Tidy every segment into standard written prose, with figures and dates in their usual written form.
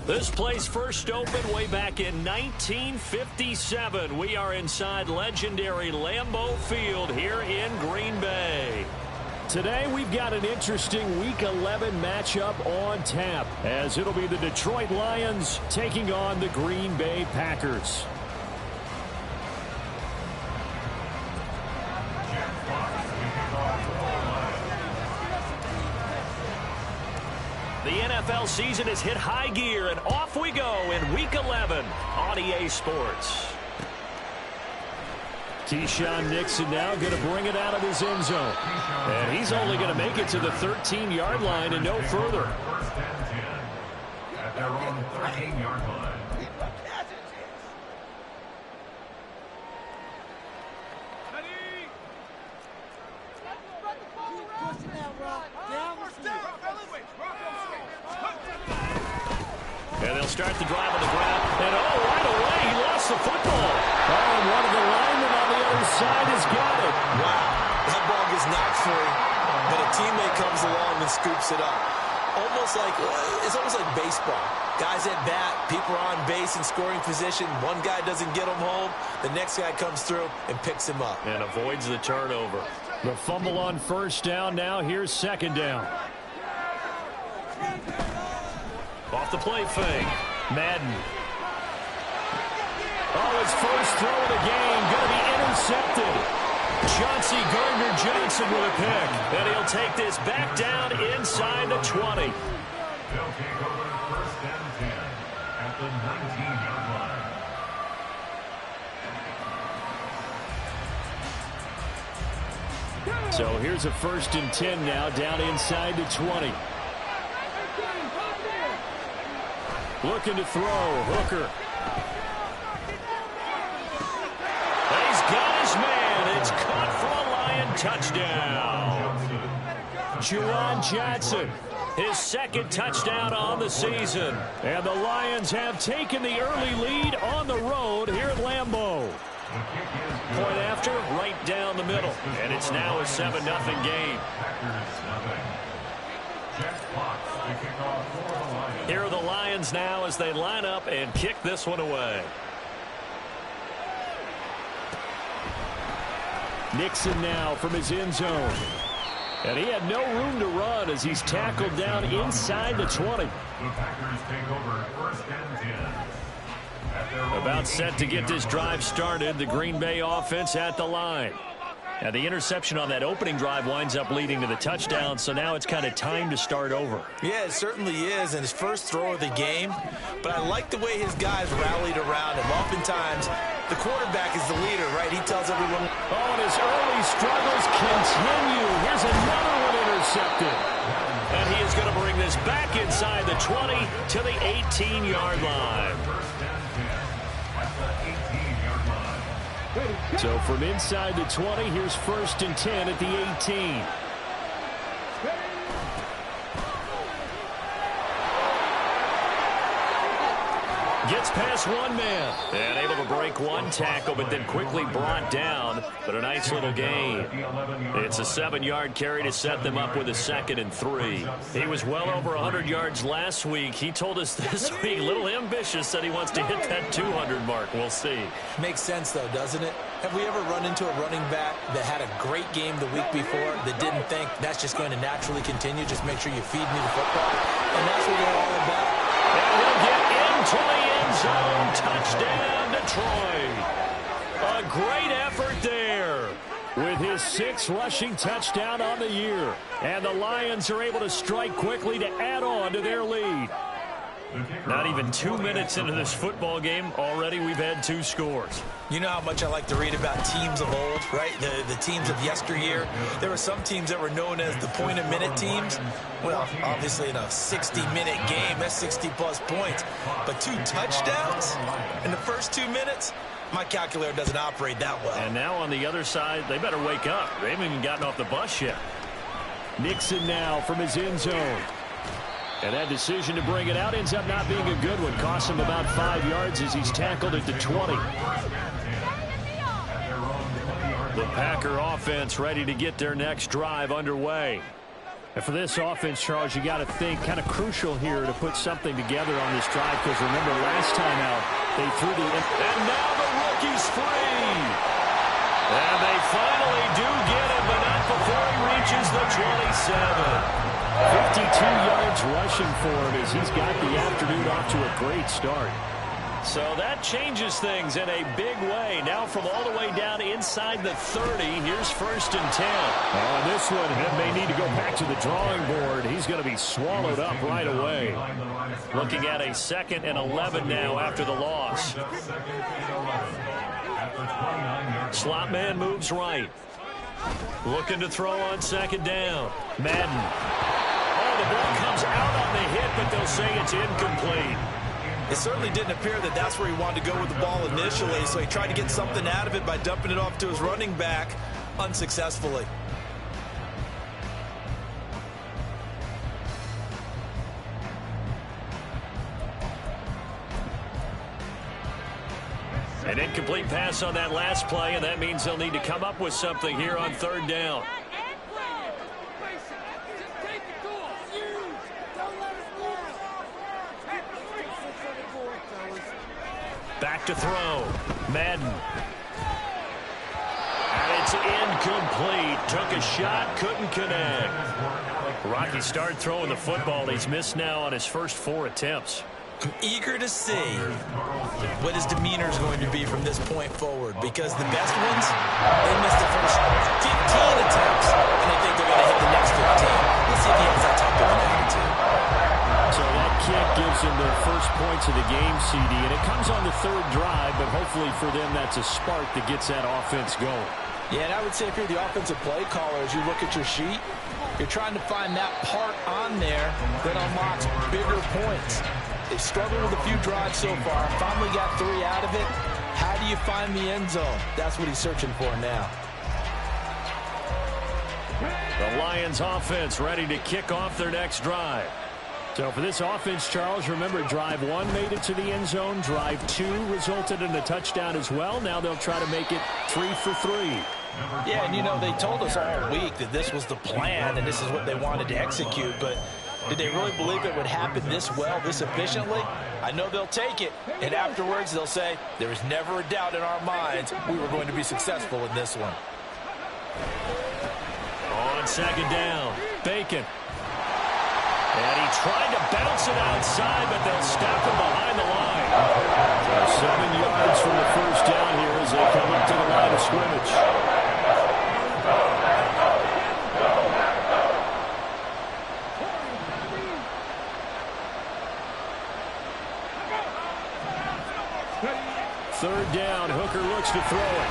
This place first opened way back in 1957. We are inside legendary Lambeau Field here in Green Bay. Today we've got an interesting Week 11 matchup on tap, as it'll be the Detroit Lions taking on the Green Bay Packers. The NFL season has hit high gear, and off we go in Week 11 on EA Sports. Keyshawn Nixon now going to bring it out of his end zone. And he's only going to make it to the 13-yard line and no further. First and 10 at their own 13-yard line. And they'll start the drive on the ground. And right away, he lost the football. And one of the linemen on the other side has got it. Wow, that ball gets knocked free, but a teammate comes along and scoops it up. It's almost like baseball. Guys at bat, people are on base in scoring position. One guy doesn't get him home. The next guy comes through and picks him up. And avoids the turnover. The fumble on first down now. Here's second down. Off the play fake. Madden. His first throw of the game going to be intercepted. Chauncey Gardner-Johnson with a pick. And he'll take this back down inside the 20. They'll take over first and 10 at the 19-yard line. So here's a first and 10 now, down inside the 20. Looking to throw. Hooker. He's got his man. It's caught for a Lion touchdown. Juwan Johnson, his second touchdown on the season. And the Lions have taken the early lead on the road here at Lambeau. Point after, right down the middle. And it's now a 7-0 game. Here are the Lions now as they line up and kick this one away. Nixon now from his end zone. And he had no room to run as he's tackled down inside the 20. The Packers take over first and 10. About set to get this drive started. The Green Bay offense at the line. Now, the interception on that opening drive winds up leading to the touchdown, so now it's kind of time to start over. Yeah, it certainly is, and his first throw of the game. But I like the way his guys rallied around him. Oftentimes, the quarterback is the leader, right? He tells everyone. Oh, and his early struggles continue. Here's another one intercepted. And he is going to bring this back inside the 20 to the 18-yard line. So from inside the 20, here's first and 10 at the 18. Gets past one man. And able to break one tackle, but then quickly brought down. But a nice little gain. It's a 7-yard carry to set them up with a 2nd and 3. He was well over 100 yards last week. He told us this week, a little ambitious, that he wants to hit that 200 mark. We'll see. Makes sense, though, doesn't it? Have we ever run into a running back that had a great game the week before that didn't think that's just going to naturally continue? Just make sure you feed me the football. And that's what we're all about. And he'll get into the end zone. Touchdown, Detroit. A great effort there with his 6th rushing touchdown on the year. And the Lions are able to strike quickly to add on to their lead. Not even 2 minutes into this football game, already we've had 2 scores. You know how much I like to read about teams of old, right? The teams of yesteryear. There were some teams that were known as the point-a-minute teams. Well, obviously in a 60-minute game, that's 60-plus points. But 2 touchdowns in the first 2 minutes? My calculator doesn't operate that well. And now on the other side, they better wake up. They haven't even gotten off the bus yet. Nixon now from his end zone. And that decision to bring it out ends up not being a good one. Costs him about 5 yards as he's tackled at the 20. The Packer offense ready to get their next drive underway. And for this offense, Charles, you got to think kind of crucial here to put something together on this drive, because remember last time out they threw the... And now the rookie's free. And they finally do get him, but not before he reaches the 27. 52 yards rushing for him as he's got the afternoon off to a great start. So that changes things in a big way. Now from all the way down inside the 30, here's 1st and 10. Oh, and this one may need to go back to the drawing board. He's going to be swallowed up right away. Looking at a 2nd and 11 now after the loss. Slot man moves right. Looking to throw on 2nd down. Madden. Oh, the ball comes out on the hit, but they'll say it's incomplete. It certainly didn't appear that that's where he wanted to go with the ball initially, so he tried to get something out of it by dumping it off to his running back unsuccessfully. An incomplete pass on that last play, and that means they'll need to come up with something here on 3rd down. Back to throw. Madden. And it's incomplete. Took a shot, couldn't connect. Rocky started throwing the football. He's missed now on his first 4 attempts. Eager to see what his demeanor is going to be from this point forward, because the best ones, they missed the first 15 attempts, and they think they're going to hit the next 15. Let's see if he has that type of an attitude. So that kick gives him their first points of the game, CD, and it comes on the 3rd drive, but hopefully for them that's a spark that gets that offense going. Yeah, and I would say if you're the offensive play caller, as you look at your sheet, you're trying to find that part on there that unlocks bigger points. They've struggled with a few drives so far. Finally got 3 out of it. How do you find the end zone? That's what he's searching for now. The Lions offense ready to kick off their next drive. So for this offense, Charles, remember drive 1 made it to the end zone. Drive 2 resulted in a touchdown as well. Now they'll try to make it 3 for 3. Yeah, and you know, they told us all week that this was the plan and this is what they wanted to execute, but did they really believe it would happen this well, this efficiently? I know they'll take it, and afterwards they'll say, there was never a doubt in our minds we were going to be successful in this one. On 2nd down, Bacon. And he tried to bounce it outside, but they'll stop him behind the line. So 7 yards from the first down here as they come up to the line of scrimmage. Third down, Hooker looks to throw it.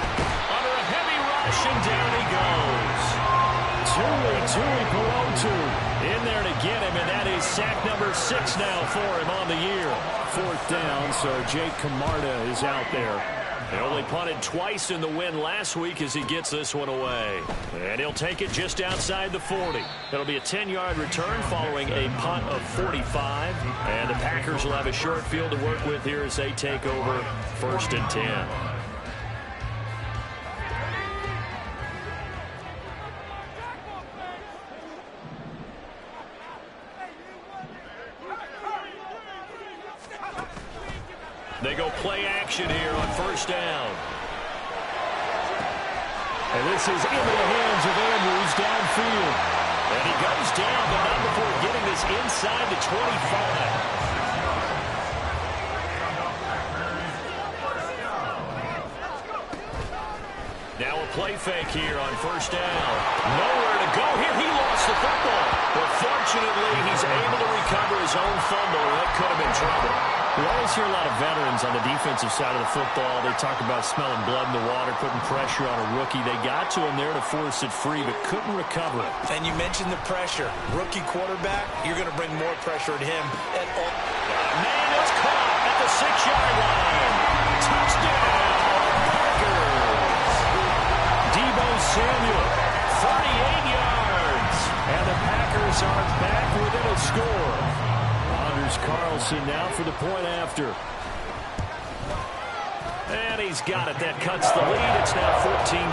Under a heavy rush, and down he goes. Tui Pelotu in there to get him, and that is sack number 6 now for him on the year. 4th down, so Jake Camarda is out there. They only punted twice in the win last week as he gets this one away. And he'll take it just outside the 40. It'll be a 10-yard return following a punt of 45. And the Packers will have a short field to work with here as they take over 1st and 10. They go play action here on 1st down. And this is into the hands of Andrews downfield. And he goes down, but not before getting this inside the 25. Now a play fake here on 1st down. Nowhere to go here. He lost the football. But fortunately, he's able to recover his own fumble. That could have been trouble. We always hear a lot of veterans on the defensive side of the football. They talk about smelling blood in the water, putting pressure on a rookie. They got to him there to force it free, but couldn't recover it. And you mentioned the pressure. Rookie quarterback, you're going to bring more pressure at him. And man, it's caught at the 6-yard line. Touchdown, Packers. Deebo Samuel, 38 yards. And the Packers are back within a score. Anders Carlson now for the point after. And he's got it. That cuts the lead. It's now 14-10.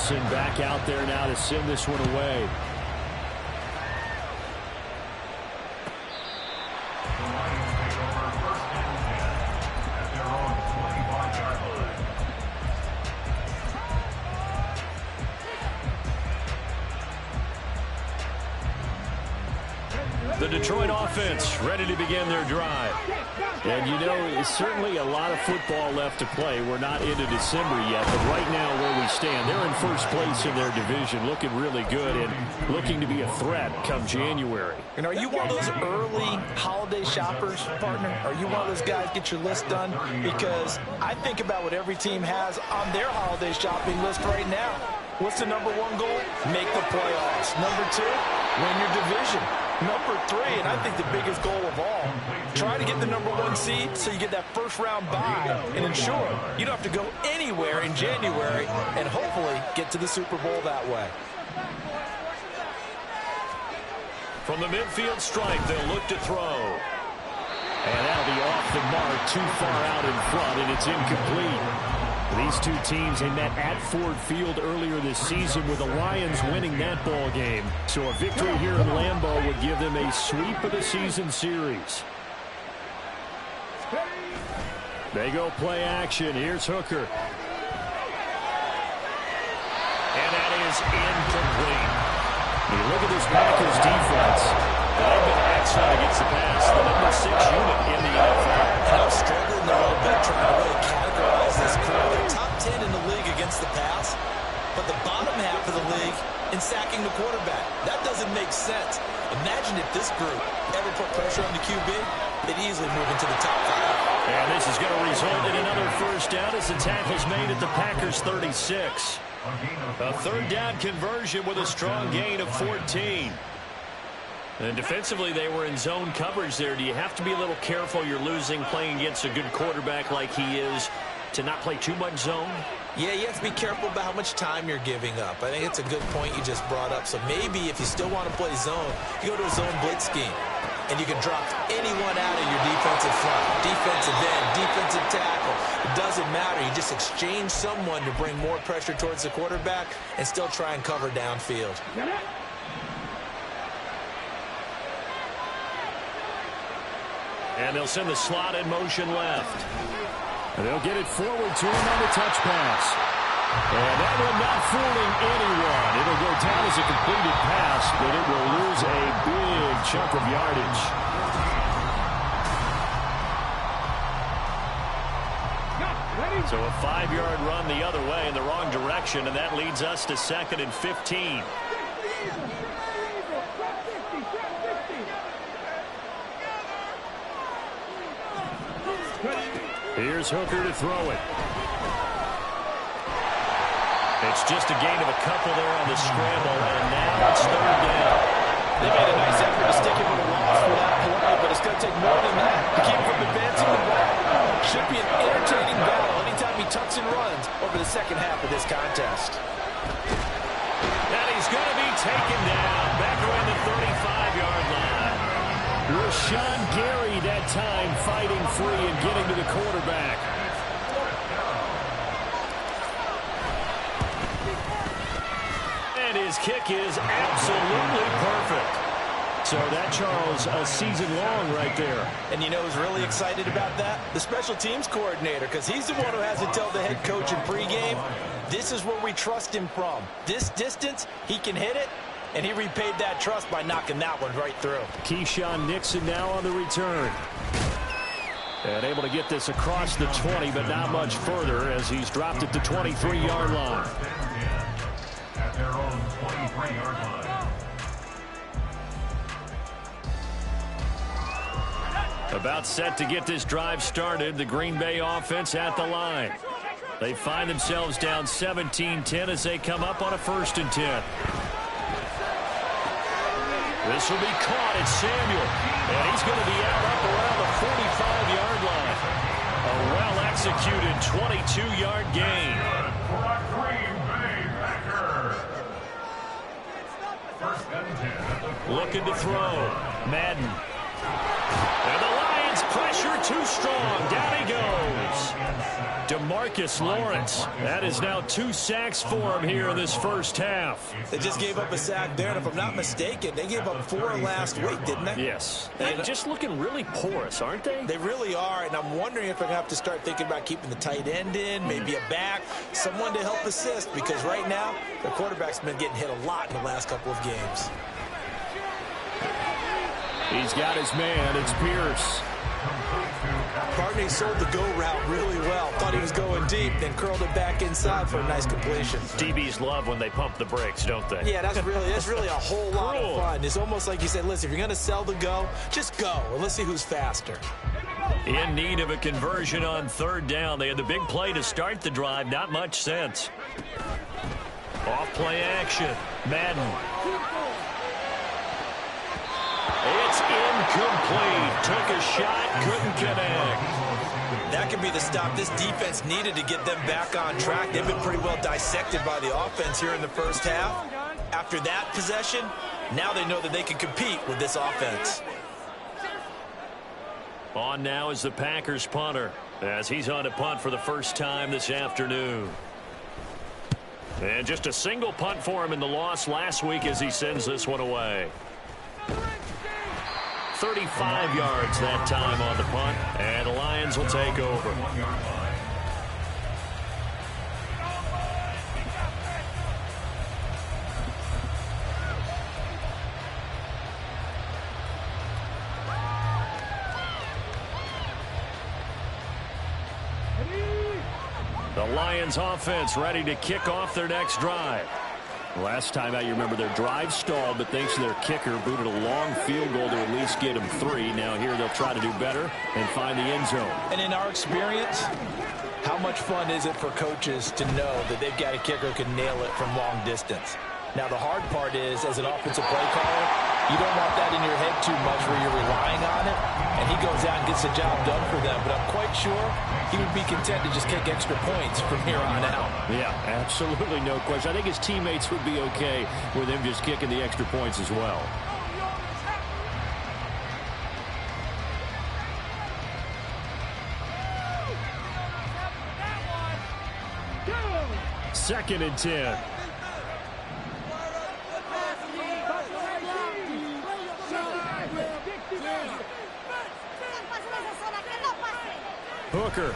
Wilson back out there now to send this one away. The Detroit offense ready to begin their drive. And, you know, certainly a lot of football left to play. We're not into December yet, but right now where we stand, they're in first place in their division, looking really good and looking to be a threat come January. And are you one of those early holiday shoppers, partner? Are you one of those guys get your list done? Because I think about what every team has on their holiday shopping list right now. What's the number one goal? Make the playoffs. Number two, win your division. Number three, and I think the biggest goal of all, try to get the number one seed so you get that first round bye and ensure you don't have to go anywhere in January and hopefully get to the Super Bowl that way. From the midfield stripe, they'll look to throw. And that'll be off the mark, too far out in front, and it's incomplete. These two teams, they met at Ford Field earlier this season with the Lions winning that ball game. So a victory here in Lambeau would give them a sweep of the season series. They go play action. Here's Hooker. And that is incomplete. You look at this Packers defense. They've been excellent against the pass. The number 6 unit in the NFL. And I'm struggling a little bit trying to really categorize this crew. They're top 10 in the league against the pass, but the bottom half of the league in sacking the quarterback. That doesn't make sense. Imagine if this group ever put pressure on the QB, they'd easily move into the top 5. And this is going to result in another first down as the tackle's made at the Packers 36. A third down conversion with a strong gain of 14. And defensively, they were in zone coverage there. Do you have to be a little careful? You're losing playing against a good quarterback like he is to not play too much zone? Yeah, you have to be careful about how much time you're giving up. I think it's a good point you just brought up. So maybe if you still want to play zone, you go to a zone blitz scheme. And you can drop anyone out of your defensive front. Defensive end, defensive tackle. It doesn't matter. You just exchange someone to bring more pressure towards the quarterback and still try and cover downfield. And they'll send the slot in motion left. And they'll get it forward to him on the touch pass. And that one not fooling anyone. It'll go down as a completed pass, but it will lose a big chunk of yardage. So a 5-yard run the other way in the wrong direction, and that leads us to 2nd and 15. Here's Hooker to throw it. It's just a gain of a couple there on the scramble, and now it's 3rd down. They made a nice effort to stick him with a loss for that play, but it's going to take more than that to keep him from advancing the ball. Should be an entertaining battle anytime he tucks and runs over the second half of this contest. And he's going to be taken down back around the 35-yard line. Rashawn Gary that time fighting free and getting to the quarterback. And his kick is absolutely perfect. So that, Charles, a season long right there. And you know who's really excited about that? The special teams coordinator, because he's the one who has to tell the head coach in pregame, this is where we trust him from. This distance, he can hit it, and he repaid that trust by knocking that one right through. Keyshawn Nixon now on the return. And able to get this across the 20, but not much further as he's dropped at the 23-yard line. At their own 23-yard line. About set to get this drive started. The Green Bay offense at the line. They find themselves down 17-10 as they come up on a 1st and 10. This will be caught at Samuel. And he's going to be out up around the 45-yard line. A well-executed 22-yard gain. For a Green Bay Packers. 1st and 10 at the looking to throw. Madden. And the Lions Lions pressure too strong. Down he goes. DeMarcus Lawrence. That is now 2 sacks for him here in this first half. They just gave up a sack there, and if I'm not mistaken, they gave up 4 last week, didn't they? Yes. They're just looking really porous, aren't they? They really are, and I'm wondering if they're going to have to start thinking about keeping the tight end in, maybe a back, someone to help assist, because right now, their quarterback's been getting hit a lot in the last couple of games. He's got his man. It's Pierce. Barney sold the go route really well. Thought he was going deep, then curled it back inside for a nice completion. DBs love when they pump the brakes, don't they? Yeah, that's really a whole lot of fun. It's almost like you said, listen, if you're going to sell the go, just go, and let's see who's faster. In need of a conversion on 3rd down. They had the big play to start the drive. Not much sense. Off play action. Madden. It's incomplete. Took a shot, couldn't connect. That could be the stop this defense needed to get them back on track. They've been pretty well dissected by the offense here in the first half. After that possession, now they know that they can compete with this offense. On now is the Packers punter, as he's on a punt for the first time this afternoon. And just a single punt for him in the loss last week as he sends this one away. 35 yards that time on the punt, and the Lions will take over. The Lions offense ready to kick off their next drive. Last time out, you remember their drive stalled, but thanks to their kicker, booted a long field goal to at least get them 3. Now here they'll try to do better and find the end zone. And in our experience, how much fun is it for coaches to know that they've got a kicker who can nail it from long distance? Now the hard part is, as an offensive play caller, you don't want that in your head too much where you're relying on it, and he goes out and gets the job done for them. But I'm quite sure he would be content to just kick extra points from here on out. Yeah, absolutely no question. I think his teammates would be okay with him just kicking the extra points as well. Second and 10. Hooker.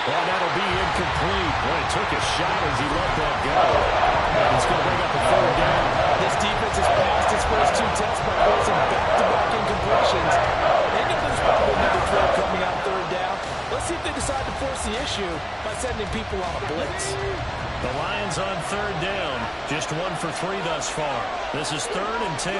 Well, that'll be incomplete. Well, he took a shot as he let that go. And he's going to bring up a 3rd down. This defense has passed its first 2 tests by forcing back-to-back incompletions. They know there's probably another throw coming out 3rd down. Let's see if they decide to force the issue by sending people on a blitz. The Lions on 3rd down. Just 1 for 3 thus far. This is 3rd and 10.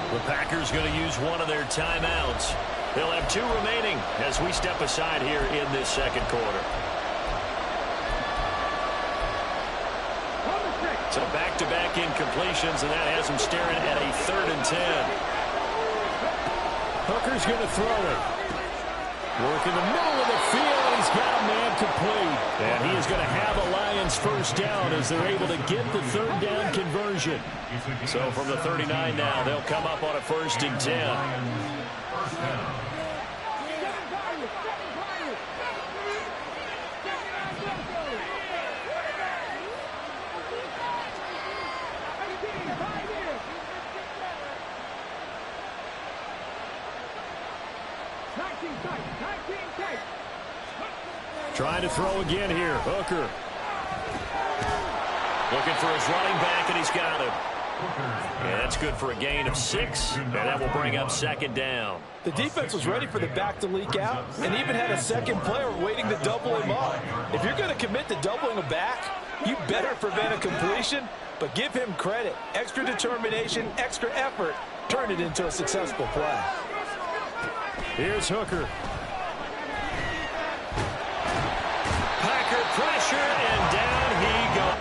The Packers going to use one of their timeouts. They'll have 2 remaining as we step aside here in this second quarter. So back-to-back incompletions, and that has them staring at a 3rd and 10. Hooker's going to throw it. Work in the middle of the field. He's got a man complete. And he is going to have a Lions first down as they're able to get the 3rd down conversion. So from the 39 now, they'll come up on a 1st and 10. Trying to throw again here. Hooker. Looking for his running back, and he's got him. Yeah, that's good for a gain of 6, and that will bring up 2nd down. The defense was ready for the back to leak out and even had a second player waiting to double him up. If you're going to commit to doubling a back, you better prevent a completion, but give him credit. Extra determination, extra effort, turn it into a successful play. Here's Hooker. Packer pressure, and down he goes.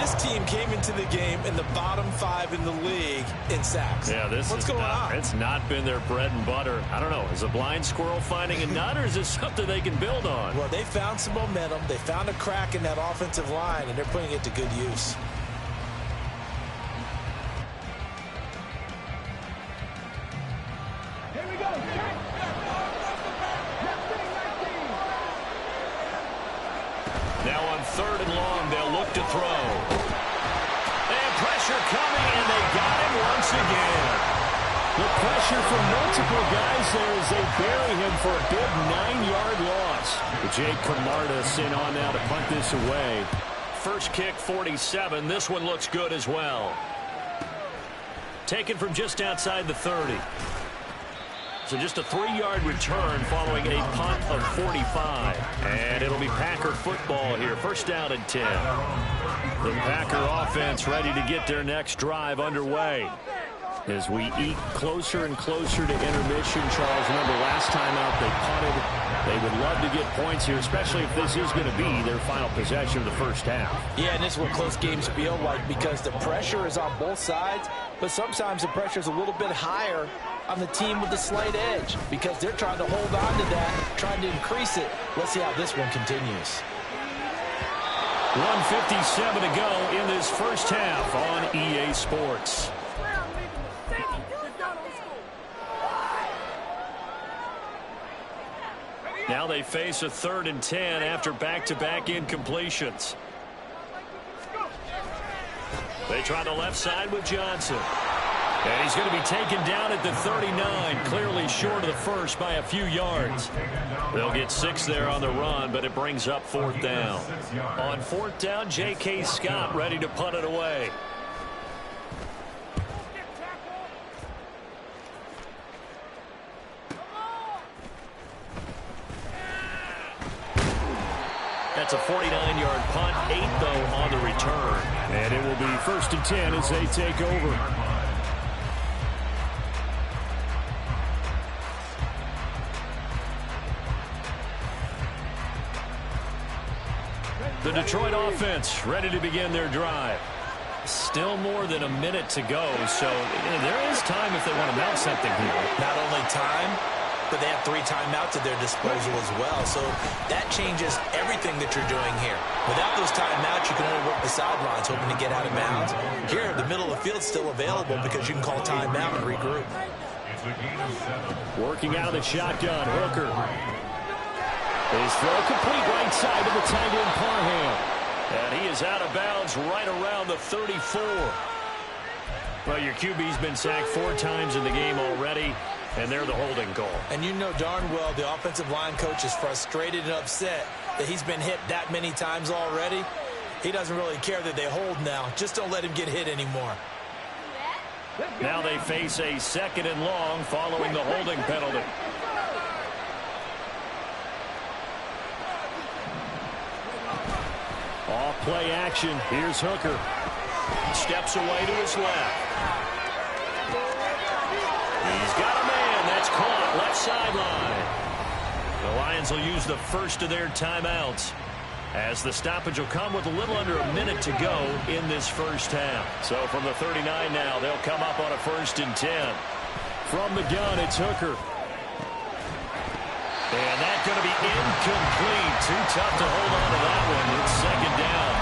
This team came into the game in the bottom 5 in the league in sacks. Yeah, What's going on? It's not been their bread and butter. I don't know. Is a blind squirrel finding a nut, or is this something they can build on? Well, they found some momentum. They found a crack in that offensive line, and they're putting it to good use. Now on 3rd and long, they'll look to throw. And pressure coming, and they got him once again. The pressure from multiple guys there as they bury him for a big 9-yard loss. Jake Camardas in on now to punt this away. First kick, 47. This one looks good as well. Taken from just outside the 30. So just a 3-yard return following a punt of 45. And it'll be Packer football here. First down and 10. The Packer offense ready to get their next drive underway. As we eke closer and closer to intermission, Charles, remember last time out they punted. They would love to get points here, especially if this is going to be their final possession of the first half. Yeah, and this is what close games feel like because the pressure is on both sides, but sometimes the pressure is a little bit higher on the team with the slight edge because they're trying to hold on to that, trying to increase it. Let's see how this one continues. 1:57 to go in this first half on EA Sports. Now they face a 3rd and 10 after back-to-back incompletions. They try the left side with Johnson. And he's going to be taken down at the 39, clearly short of the first by a few yards. They'll get 6 there on the run, but it brings up 4th down. On 4th down, J.K. Scott ready to punt it away. That's a 49-yard punt, 8 though on the return. And it will be 1st and 10 as they take over. The Detroit offense ready to begin their drive. Still more than a minute to go, so there is time if they want to mount something here. Not only time, but they have 3 timeouts at their disposal as well. So that changes everything that you're doing here. Without those timeouts, you can only work the sidelines, hoping to get out of bounds. Here, the middle of the field's still available because you can call timeout and regroup. Working out of the shotgun, Hooker. His throw complete right side to the tight end Parham. And he is out of bounds right around the 34. Well, your QB's been sacked 4 times in the game already. And they're the holding goal. And you know darn well the offensive line coach is frustrated and upset that he's been hit that many times already. He doesn't really care that they hold now. Just don't let him get hit anymore. Now they face a 2nd and long following the holding penalty. Off play action. Here's Hooker. Steps away to his left. He's got a man. That's caught. Left sideline. The Lions will use the first of their timeouts as the stoppage will come with a little under a minute to go in this first half. So from the 39 now, they'll come up on a 1st and 10. From the gun, it's Hooker. And that's going to be incomplete. Too tough to hold on to that one. It's 2nd down.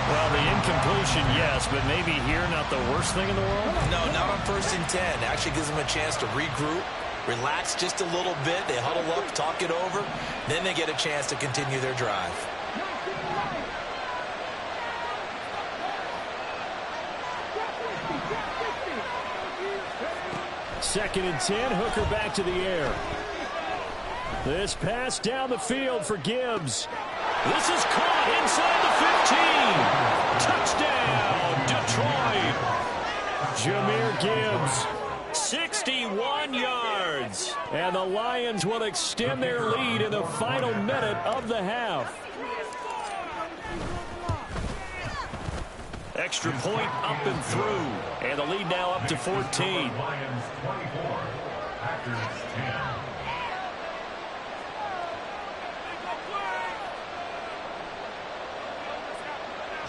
Well, the incompletion, yes, but maybe here not the worst thing in the world? No, not on 1st and 10. Actually gives them a chance to regroup, relax just a little bit. They huddle up, talk it over. Then they get a chance to continue their drive. Second and 10, Hooker back to the air. This pass down the field for Gibbs. This is caught inside the 15. Touchdown, Detroit. Jahmyr Gibbs, 61 yards. And the Lions will extend their lead in the final minute of the half. Extra point up and through. And the lead now up to 14. Lions 24, Packers 10.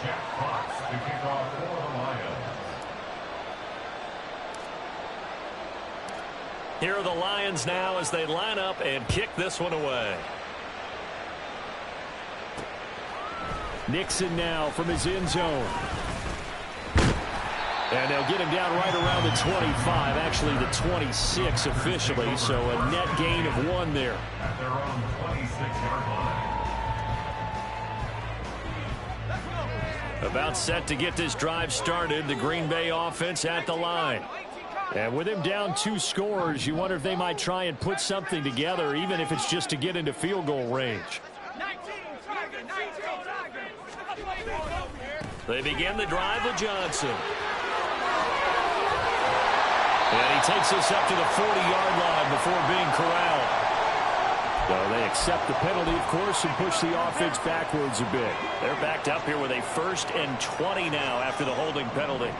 Jack to kick off for the Lions. Here are the Lions now as they line up and kick this one away. Nixon now from his end zone. And they'll get him down right around the 25, actually the 26 officially, so a net gain of 1 there. At their own 26-yard line. About set to get this drive started, the Green Bay offense at the line. And with him down 2 scores, you wonder if they might try and put something together, even if it's just to get into field goal range. They begin the drive with Johnson. And he takes us up to the 40-yard line before being corralled. So they accept the penalty, of course, and push the offense backwards a bit. They're backed up here with a 1st and 20 now after the holding penalty.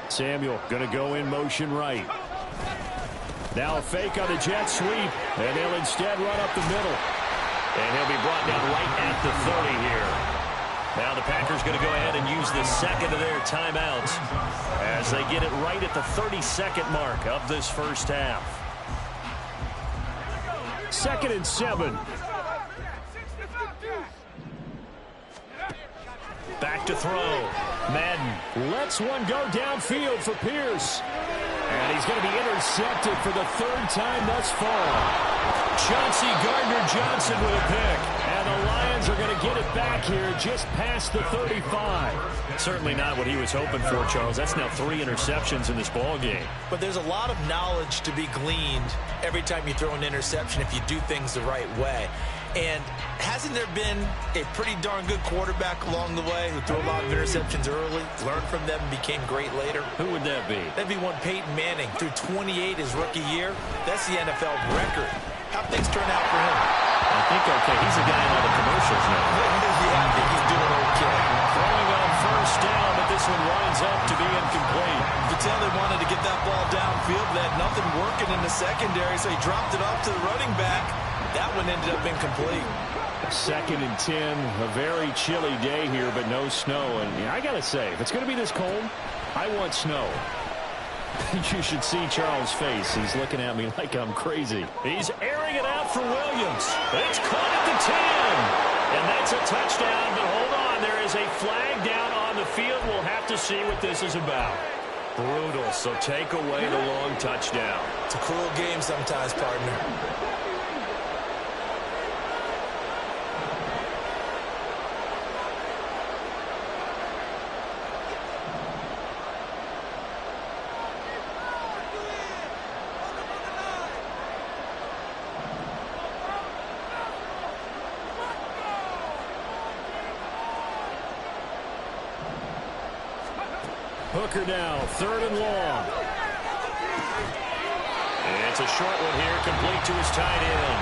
Samuel going to go in motion right. Now a fake on the jet sweep, and they'll instead run up the middle. And he'll be brought down right at the 30 here. Now the Packers going to go ahead and use the second of their timeouts as they get it right at the 32nd mark of this first half. 2nd and 7. Back to throw. Madden lets one go downfield for Pierce. And he's going to be intercepted for the 3rd time thus far. Chauncey Gardner-Johnson with a pick. And the Lions are going to get it back here just past the 35. Certainly not what he was hoping for, Charles. That's now 3 interceptions in this ball game. But there's a lot of knowledge to be gleaned every time you throw an interception if you do things the right way. And hasn't there been a pretty darn good quarterback along the way who threw a lot of interceptions early, learned from them, and became great later? Who would that be? That'd be one Peyton Manning. Threw 28 his rookie year. That's the NFL record. How'd things turn out for him? I think okay. He's a guy in all the commercials now. Yeah, I think he's doing okay. Throwing on 1st down, but this one winds up to be incomplete. You could tell they wanted to get that ball downfield. They had nothing working in the secondary, so he dropped it off to the running back. That one ended up incomplete. 2nd and 10, a very chilly day here, but no snow. And I got to say, if it's going to be this cold, I want snow. You should see Charles' face. He's looking at me like I'm crazy. He's airing it out for Williams. It's caught at the 10. And that's a touchdown, but hold on. There is a flag down on the field. We'll have to see what this is about. Brutal, so take away the long touchdown. It's a cruel game sometimes, partner. Hooker now, 3rd and long. And it's a short one here, complete to his tight end.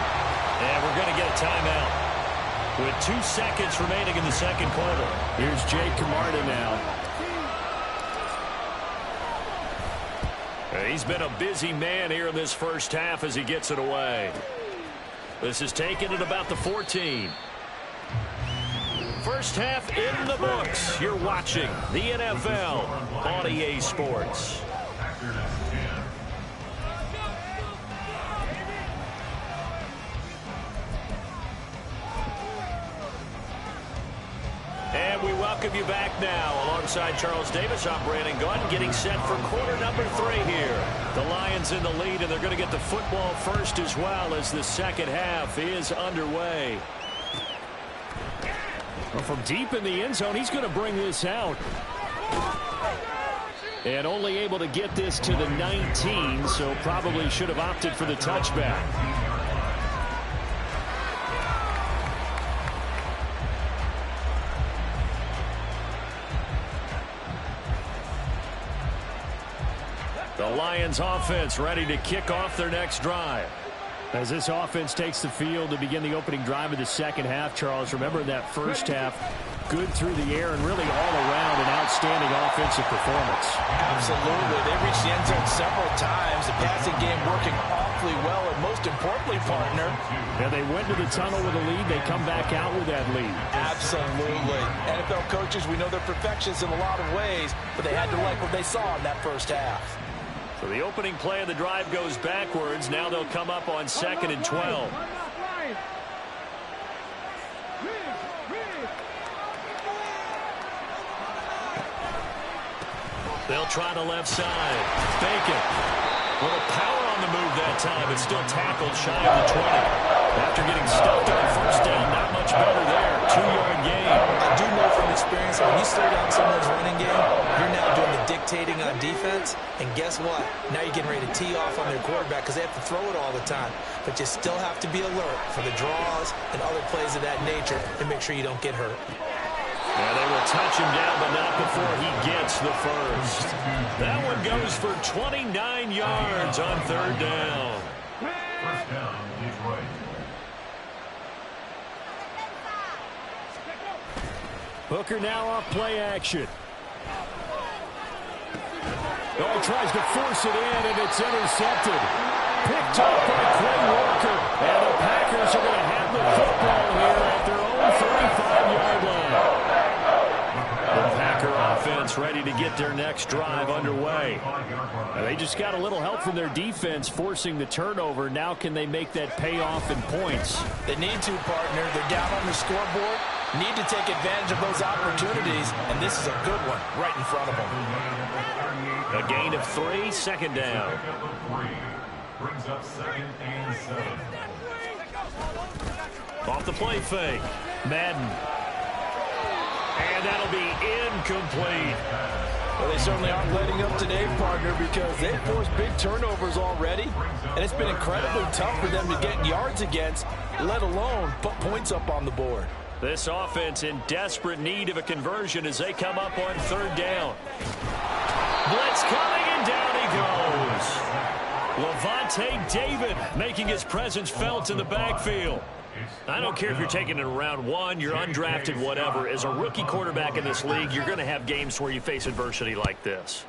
And we're going to get a timeout with 2 seconds remaining in the 2nd quarter. Here's Jake Camarda now. He's been a busy man here in this first half as he gets it away. This is taken at about the 14. First half in the books. You're watching the NFL on EA Sports. And we welcome you back now. Alongside Charles Davis, I'm Brandon Gunn, getting set for quarter number 3 here. The Lions in the lead, and they're going to get the football first as well as the second half is underway. Well, from deep in the end zone, he's going to bring this out. And only able to get this to the 19, so probably should have opted for the touchback. The Lions offense ready to kick off their next drive. As this offense takes the field to begin the opening drive of the second half, Charles, remember that first half, good through the air and really all around an outstanding offensive performance. Absolutely. They reached the end zone several times. The passing game working awfully well, and most importantly, partner. Yeah, they went to the tunnel with a lead. They come back out with that lead. Absolutely. NFL coaches, we know they're perfectionists in a lot of ways, but they had to like what they saw in that first half. So the opening play of the drive goes backwards. Now they'll come up on 2nd and 12. They'll try the left side. Bacon. Little power on the move that time. It's still tackled shy of the 20. After getting stuffed on first down, not much better there. 2-yard gain. I do know from experience that when you slow down someone's running game, you're now doing the dictating on defense. And guess what? Now you're getting ready to tee off on their quarterback because they have to throw it all the time. But you still have to be alert for the draws and other plays of that nature and make sure you don't get hurt. Yeah, they will touch him down, but not before he gets the first. That one goes for 29 yards on 3rd down. First down, Detroit. Hooker now off play action. Oh, tries to force it in, and it's intercepted. Picked up by Quay Walker. And the Packers are going to have the football here at their own 35-yard line. The Packer offense ready to get their next drive underway. They just got a little help from their defense forcing the turnover. Now can they make that pay off in points? They need to, partner. They're down on the scoreboard. Need to take advantage of those opportunities, and this is a good one right in front of them. A gain of 3, 2nd down. Brings up 2nd and 7. Off the play fake. Madden. And that'll be incomplete. Well, they certainly aren't letting up today, partner, because they've forced big turnovers already, and it's been incredibly tough for them to get yards against, let alone put points up on the board. This offense in desperate need of a conversion as they come up on 3rd down. Blitz coming, and down he goes. Levante David making his presence felt in the backfield. I don't care if you're taking it in round 1, you're undrafted, whatever. As a rookie quarterback in this league, you're going to have games where you face adversity like this.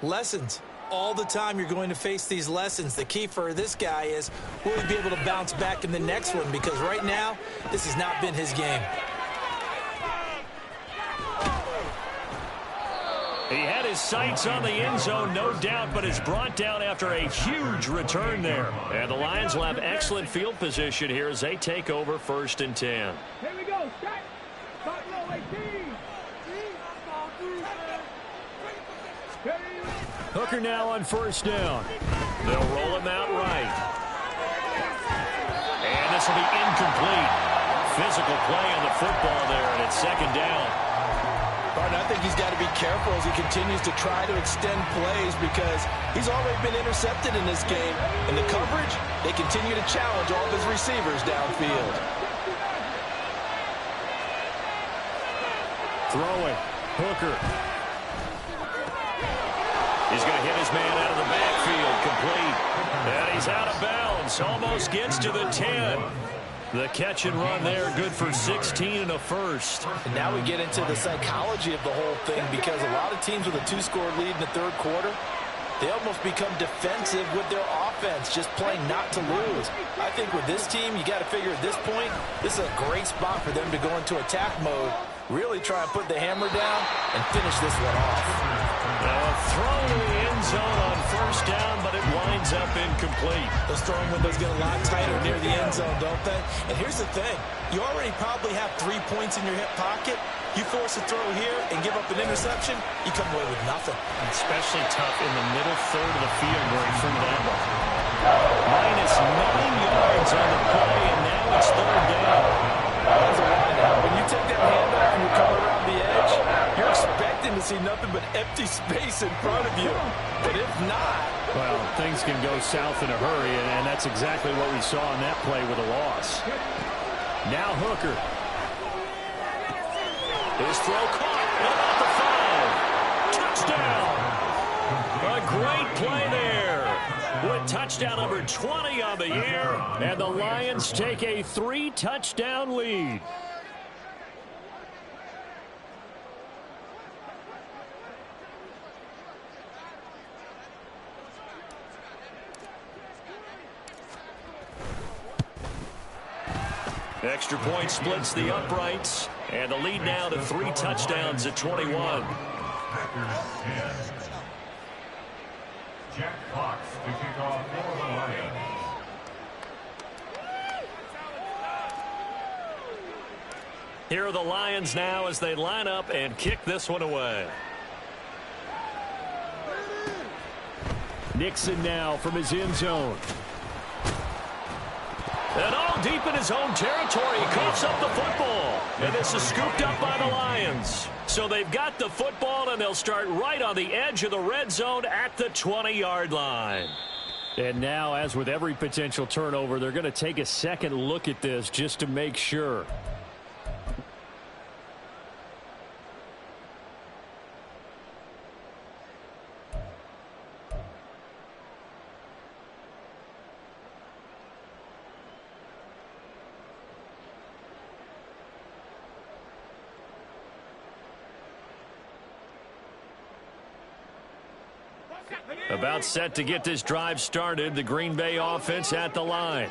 Lessons. All the time you're going to face these lessons. The key for this guy is, will he be able to bounce back in the next one? Because right now, this has not been his game. He had his sights on the end zone, no doubt, but is brought down after a huge return there. And the Lions will have excellent field position here as they take over 1st and 10. Here we go. Start row 18. Hooker now on 1st down. They'll roll him out right. And this will be incomplete. Physical play on the football there, and it's 2nd down. Barton, I think he's got to be careful as he continues to try to extend plays because he's already been intercepted in this game. And the coverage, they continue to challenge all of his receivers downfield. Throwing. Hooker. He's going to hit his man out of the backfield, complete. And he's out of bounds, almost gets to the 10. The catch and run there, good for 16 and a first. And now we get into the psychology of the whole thing because a lot of teams with a 2-score lead in the 3rd quarter, they almost become defensive with their offense, just playing not to lose. I think with this team, you got to figure at this point, this is a great spot for them to go into attack mode, really try and put the hammer down and finish this one off. Now a throw to the end zone on 1st down, but it winds up incomplete. Those throwing windows get a lot tighter near the end zone, don't they? And here's the thing. You already probably have 3 points in your hip pocket. You force a throw here and give up an interception, you come away with nothing. Especially tough in the middle third of the field where he threw that one. Minus 9 yards on the play, and now it's 3rd down. That's a wideout. When you take that handoff and you come around the edge, you're expecting to see nothing but empty space in front of you. But if not... Well, things can go south in a hurry, and that's exactly what we saw in that play with a loss. Now Hooker. His throw caught at about the 5. Touchdown! A great play there with touchdown number 20 on the year, and the Lions take a 3-touchdown lead. Extra point splits the uprights, and the lead now to 3 touchdowns at 21. Jack Fox to kick off for the Lions. Here are the Lions now as they line up and kick this one away. Nixon now from his end zone. And all deep in his own territory, he coughs up the football. And this is scooped up by the Lions. So they've got the football, and they'll start right on the edge of the red zone at the 20-yard line. And now, as with every potential turnover, they're going to take a second look at this just to make sure. About set to get this drive started, the Green Bay offense at the line.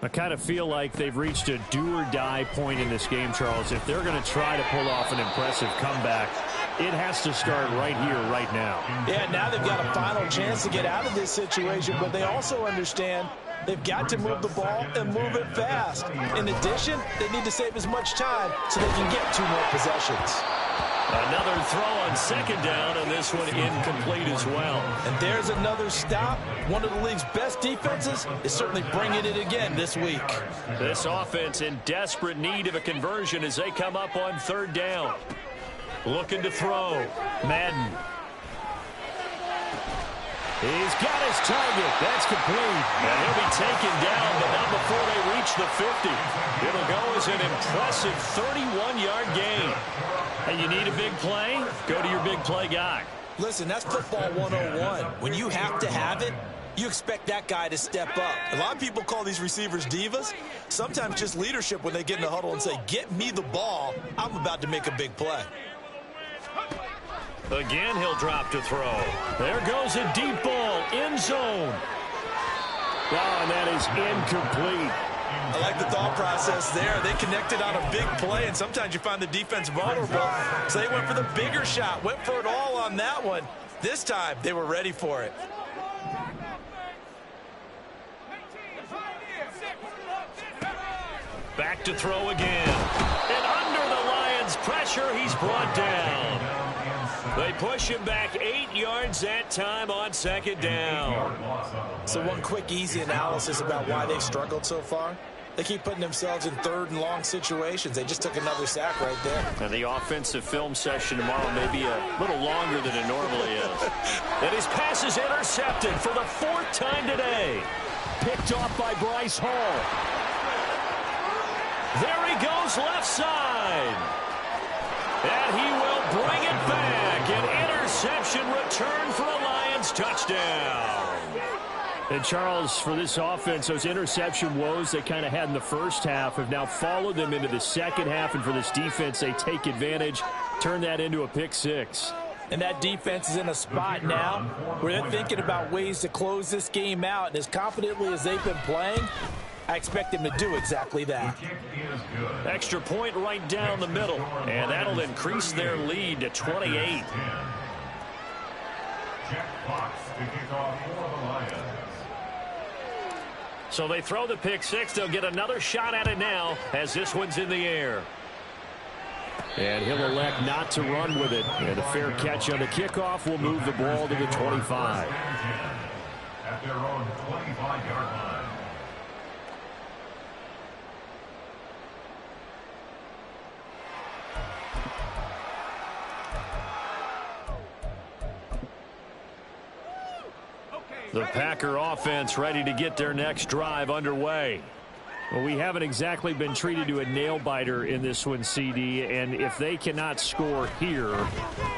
I kind of feel like they've reached a do-or-die point in this game, Charles. If they're going to try to pull off an impressive comeback, it has to start right here, right now. Yeah, now they've got a final chance to get out of this situation, but they also understand they've got to move the ball and move it fast. In addition, they need to save as much time so they can get 2 more possessions. Another throw on second down, and this one incomplete as well. And there's another stop. One of the league's best defenses is certainly bringing it again this week. This offense in desperate need of a conversion as they come up on 3rd down. Looking to throw. Madden. He's got his target. That's complete. And he'll be taken down, but not before they reach the 50. It'll go as an impressive 31-yard gain. Hey, you need a big play? Go to your big play guy. Listen, that's football 101. When you have to have it, you expect that guy to step up. A lot of people call these receivers divas. Sometimes just leadership when they get in the huddle and say, get me the ball. I'm about to make a big play. Again, he'll drop to throw. There goes a deep ball, end zone. Oh, and that is incomplete. I like the thought process there. They connected on a big play, and sometimes you find the defense vulnerable. So they went for the bigger shot, went for it all on that one. This time, they were ready for it. Back to throw again. And under the Lions' pressure, he's brought down. They push him back 8 yards that time on 2nd down. So one quick, easy analysis about why they've struggled so far. They keep putting themselves in 3rd and long situations. They just took another sack right there. And the offensive film session tomorrow may be a little longer than it normally is. And his pass is intercepted for the 4th time today. Picked off by Bryce Hall. There he goes left side. And he will bring it back. An interception return for a Lions touchdown. And, Charles, for this offense, those interception woes they kind of had in the first half have now followed them into the second half. And for this defense, they take advantage, turn that into a pick 6. And that defense is in a spot now where they're thinking about ways to close this game out. And as confidently as they've been playing, I expect them to do exactly that. Extra point right down the middle. And that'll increase their lead to 28. Jack Fox to kick off for the Lions. So they throw the pick 6. They'll get another shot at it now as this one's in the air. And he'll elect not to run with it. And a fair catch on the kickoff will move the ball to the 25. At their own 25-yard line. The Packer offense ready to get their next drive underway. Well, we haven't exactly been treated to a nail-biter in this one, CD, and if they cannot score here,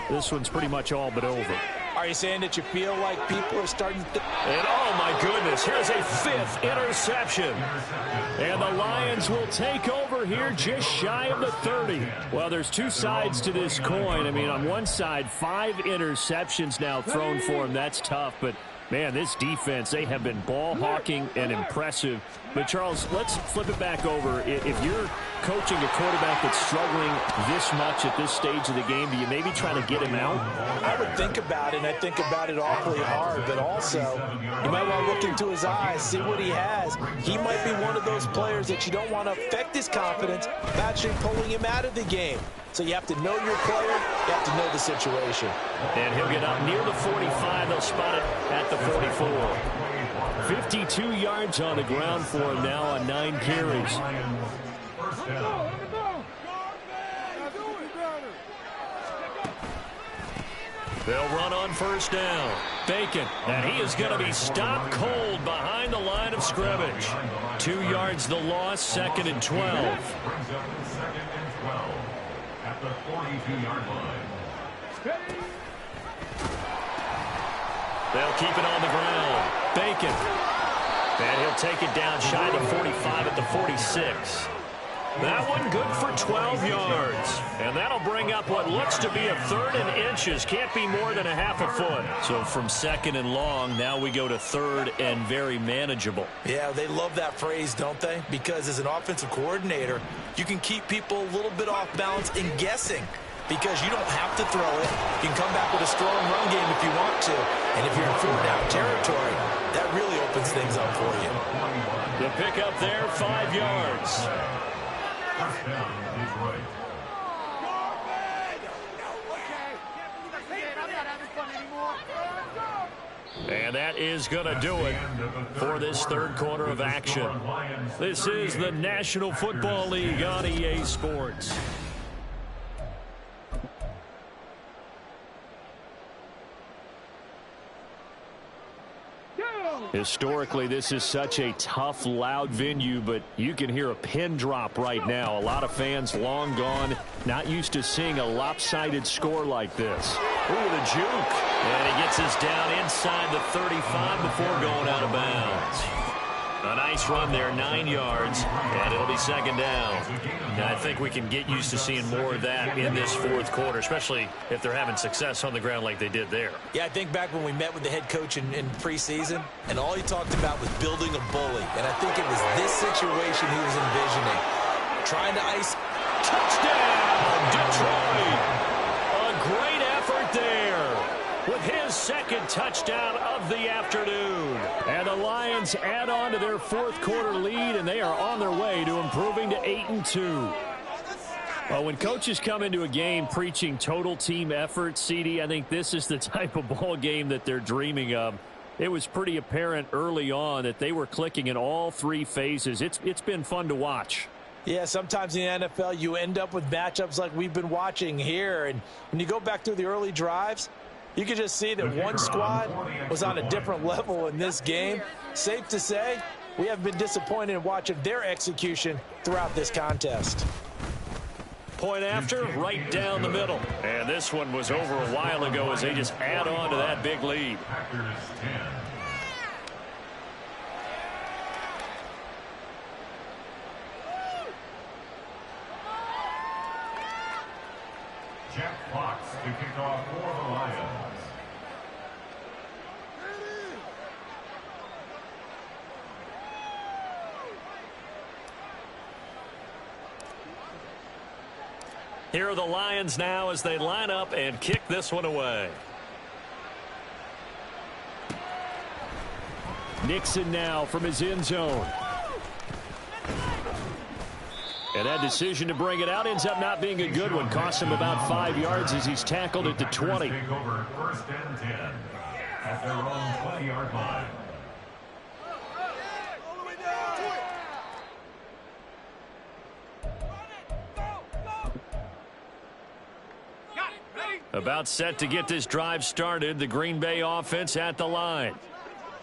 this one's pretty much all but over. Are you saying that you feel like people are starting to... And oh my goodness, here's a fifth interception. And the Lions will take over here just shy of the 30. Well, there's two sides to this coin. I mean, on one side, 5 interceptions now thrown for him. That's tough, but man, this defense, they have been ball hawking and impressive. But, Charles, let's flip it back over. If you're coaching a quarterback that's struggling this much at this stage of the game, do you maybe try to get him out? I would think about it, and I think about it awfully hard. But also, you might want to look into his eyes, see what he has. He might be one of those players that you don't want to affect his confidence by actually pulling him out of the game. So you have to know your player. You have to know the situation. And he'll get up near the 45. They'll spot it at the 44. 52 yards on the ground for him now on 9 carries. They'll run on first down. Bacon, and he is going to be stopped cold behind the line of scrimmage. 2 yards the loss, 2nd and 12. At the 42-yard line. They'll keep it on the ground. Bacon. And he'll take it down shy of the 45 at the 46. That one good for 12 yards. And that'll bring up what looks to be a 3rd and inches. Can't be more than a half a foot. So from 2nd and long, now we go to 3rd and very manageable. Yeah, they love that phrase, don't they? Because as an offensive coordinator, you can keep people a little bit off balance and guessing. Because you don't have to throw it. You can come back with a strong run game if you want to. And if you're in 4th-down territory, that really opens things up for you. The pickup there, 5 yards. First down, Detroit. And that is going to do it for this 3rd quarter of action. This is the National Football League on EA Sports. Historically, this is such a tough, loud venue, but you can hear a pin drop right now. A lot of fans long gone, not used to seeing a lopsided score like this. Ooh, the juke. And he gets us down inside the 35 before going out of bounds. A nice run there, 9 yards, and it'll be 2nd down. Now, I think we can get used to seeing more of that in this 4th quarter, especially if they're having success on the ground like they did there. Yeah, I think back when we met with the head coach in preseason, and all he talked about was building a bully. And I think it was this situation he was envisioning. Trying to ice. Touchdown, Detroit! A great effort there with his 2nd touchdown of the afternoon. And the Lions add on to their 4th quarter lead, and they are on their way to improving to 8-2. Well, when coaches come into a game preaching total team effort, CD, I think this is the type of ball game that they're dreaming of. It was pretty apparent early on that they were clicking in all 3 phases. It's been fun to watch. Yeah, sometimes in the NFL you end up with matchups like we've been watching here. And when you go back through the early drives, you can just see that one squad was on a different level in this game. Safe to say, we have been disappointed in watching their execution throughout this contest. Point after, right down the middle. And this one was over a while ago as they just add on to that big lead. Packers 10. Jeff Fox to kick off for the Lions. Here are the Lions now as they line up and kick this one away. Nixon now from his end zone. And that decision to bring it out ends up not being a good one. Costs him about 5 yards as he's tackled at the 20. Take over 1st and 10 at their own 20-yard line. About set to get this drive started. The Green Bay offense at the line.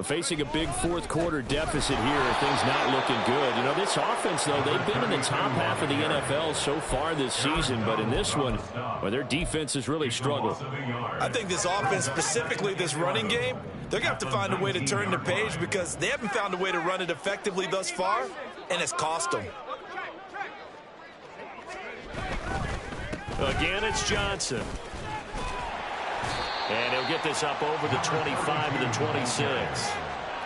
Facing a big fourth-quarter deficit here, things not looking good. You know, this offense, though, they've been in the top half of the NFL so far this season, but in this one, well, their defense has really struggled. I think this offense, specifically this running game, they're going to have to find a way to turn the page because they haven't found a way to run it effectively thus far, and it's cost them. Again, it's Johnson. And he'll get this up over the 25 to the 26.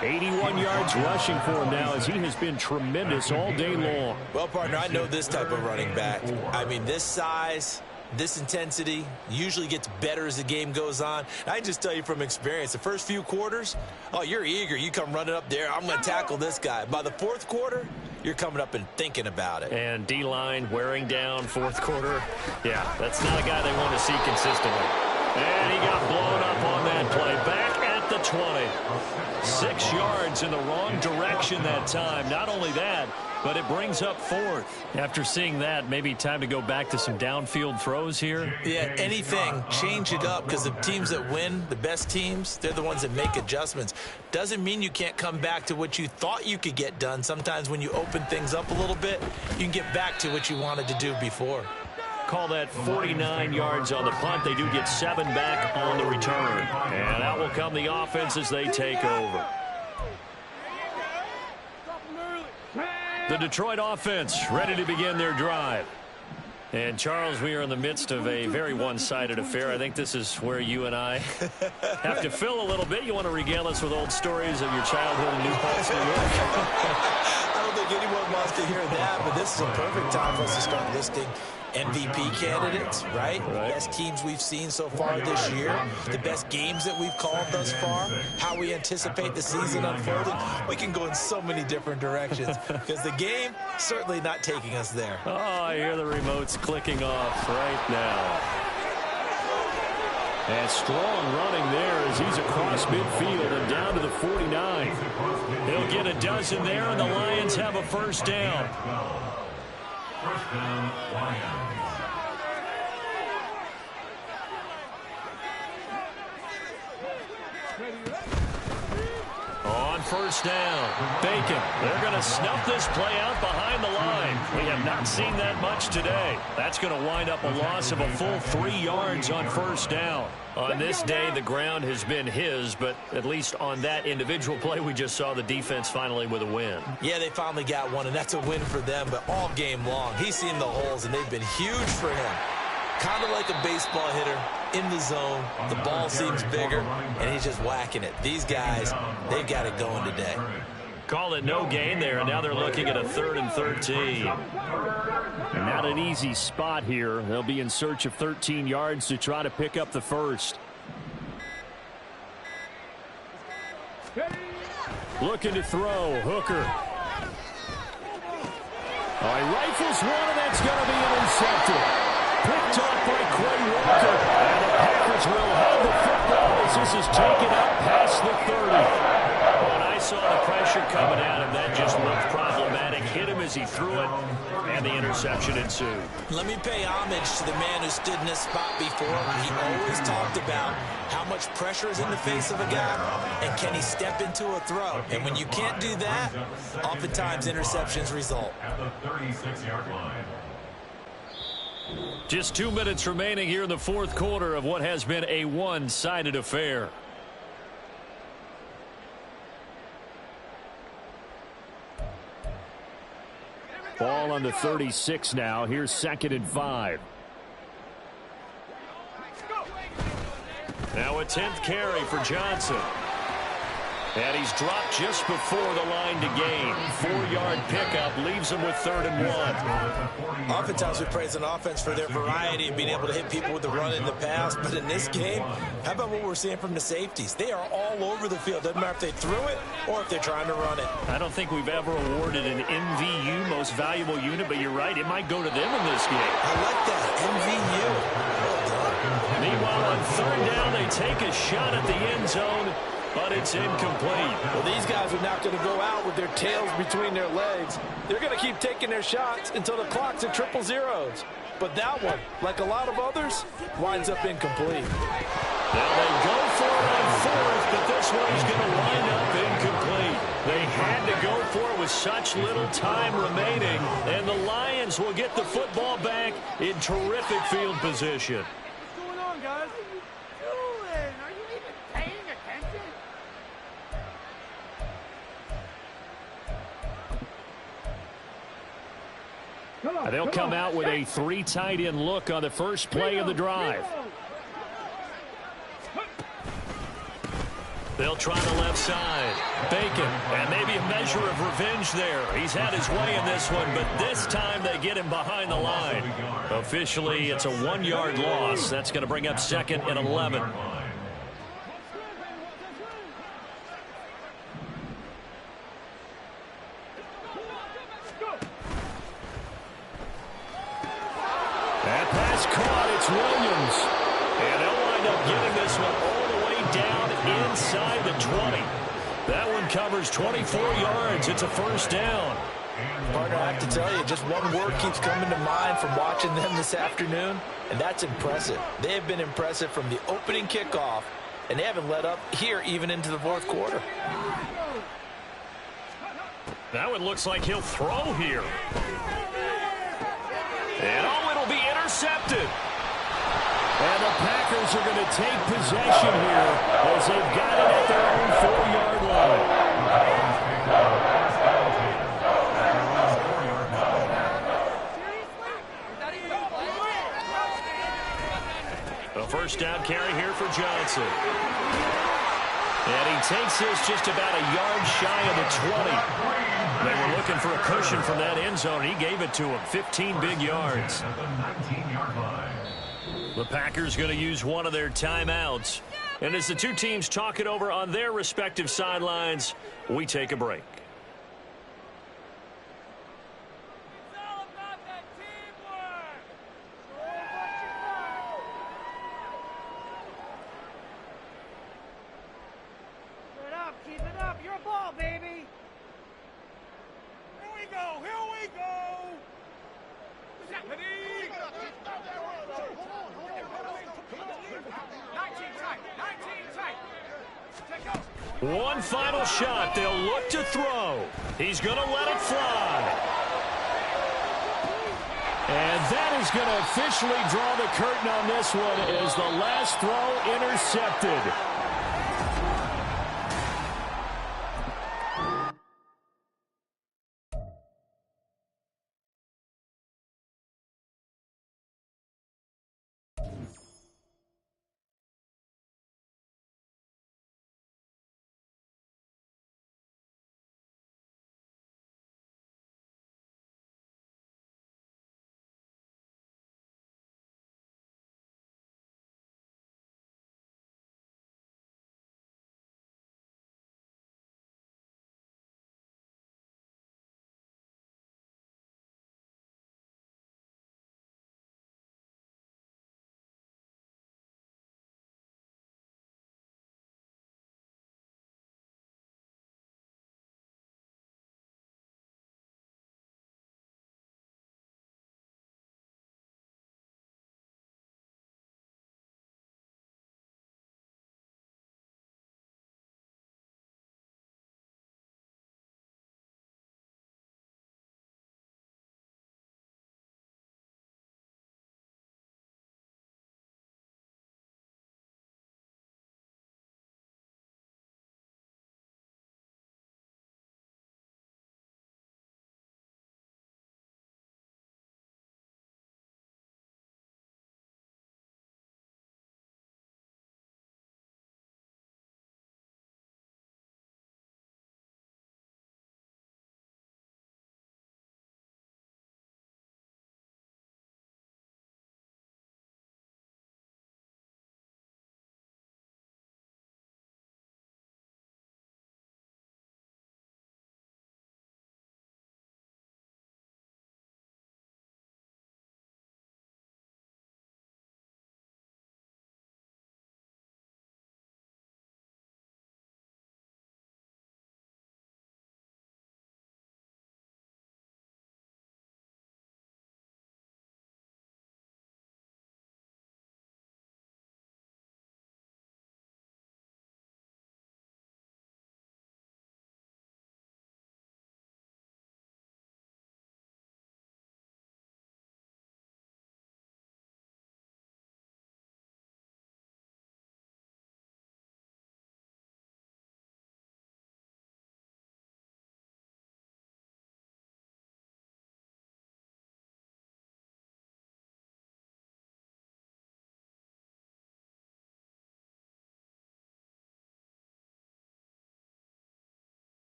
81 yards rushing for him now as he has been tremendous all day long. Well, partner, I know this type of running back. I mean, this size, this intensity usually gets better as the game goes on. I just tell you from experience, the first few quarters, oh, you're eager. You come running up there, I'm going to tackle this guy. By the fourth quarter, you're coming up and thinking about it. And D-line wearing down fourth quarter. Yeah, that's not a guy they want to see consistently. And he got blown up on that play. Back at the 20. 6 yards in the wrong direction that time. Not only that, but it brings up fourth. After seeing that, maybe time to go back to some downfield throws here. Yeah, anything. Change it up because the teams that win, the best teams, they're the ones that make adjustments. Doesn't mean you can't come back to what you thought you could get done. Sometimes when you open things up a little bit, you can get back to what you wanted to do before. Call that 49 yards on the punt. They do get 7 back on the return. And out will come the offense as they take over. The Detroit offense ready to begin their drive. And, Charles, we are in the midst of a very one-sided affair. I think this is where you and I have to fill a little bit. You want to regale us with old stories of your childhood in New Paltz, New York? I don't think anyone wants to hear that, but this is a perfect time for us to start listing MVP candidates, right? The best teams we've seen so far this year, the best games that we've called thus far, how we anticipate the season unfolding. We can go in so many different directions because the game certainly not taking us there. Oh, I hear the remotes clicking off right now. And strong running there as he's across midfield and down to the 49. He'll get a dozen there, and the Lions have a first down. First down, Lions. On first down, Bacon. They're going to snuff this play out behind the line. We have not seen that much today. That's going to wind up a loss of a full 3 yards on first down. On this day, the ground has been his, but at least on that individual play, we just saw the defense finally with a win. Yeah, they finally got one, and that's a win for them, but all game long, he's seen the holes, and they've been huge for him. Kind of like a baseball hitter in the zone. The ball seems bigger, and he's just whacking it. These guys, they've got it going today. Call it no gain there, and now they're looking at a 3rd and 13. And not an easy spot here. They'll be in search of 13 yards to try to pick up the first. Looking to throw. Hooker. Oh, he rifles one, and that's going to be intercepted. Picked up by Quay Walker. And the Packers will have the football as this is taken up past the 30. When I saw the pressure coming at him, that just looked problematic. Hit him as he threw it, and the interception ensued. Let me pay homage to the man who stood in this spot before. He always talked about how much pressure is in the face of a guy, and can he step into a throw. And when you can't do that, oftentimes interceptions result. At the 36-yard line. Just 2 minutes remaining here in the fourth quarter of what has been a one-sided affair. Ball on the 36 now. Here's 2nd and 5. Now a 10th carry for Johnson. And he's dropped just before the line to gain. 4-yard pickup leaves him with 3rd and 1. Oftentimes we praise an offense for their variety and being able to hit people with the run in the pass. But in this game, how about what we're seeing from the safeties? They are all over the field. Doesn't matter if they threw it or if they're trying to run it. I don't think we've ever awarded an MVU, most valuable unit, but you're right. It might go to them in this game. I like that. MVU. Well done. Meanwhile, on 3rd down, they take a shot at the end zone, but it's incomplete. Well, these guys are not going to go out with their tails between their legs. They're going to keep taking their shots until the clock's at 000. But that one, like a lot of others, winds up incomplete. Now they go for it on fourth, but this one's going to wind up incomplete. They had to go for it with such little time remaining, and the Lions will get the football back in terrific field position. What's going on, guys? What are you doing? Are you even paying attention? They'll come out with a 3 tight end look on the first play of the drive. They'll try the left side. Bacon, and maybe a measure of revenge there. He's had his way in this one, but this time they get him behind the line. Officially, it's a 1-yard loss. That's going to bring up 2nd and 11. That pass caught. It's Williams. And they'll wind up getting this one all the way down inside the 20. That one covers 24 yards. It's a first down. Partner, I have to tell you, just one word keeps coming to mind from watching them this afternoon, and that's impressive. They have been impressive from the opening kickoff, and they haven't let up here even into the fourth quarter. That one looks like he'll throw here. And it'll be intercepted. And the Packers are going to take possession here as they've got it at their own 4-yard line. A first down carry here for Johnson. And he takes this just about a yard shy of the 20. They were looking for a cushion from that end zone. He gave it to him. 15 big yards. The Packers going to use one of their timeouts. And as the two teams talk it over on their respective sidelines, we take a break. It's all about that teamwork. Keep it up, keep it up. Your ball, baby. Here we go, here we go. Ready? 19 tight. One final shot. They'll look to throw. He's going to let it fly. And that is going to officially draw the curtain on this one as the last throw intercepted.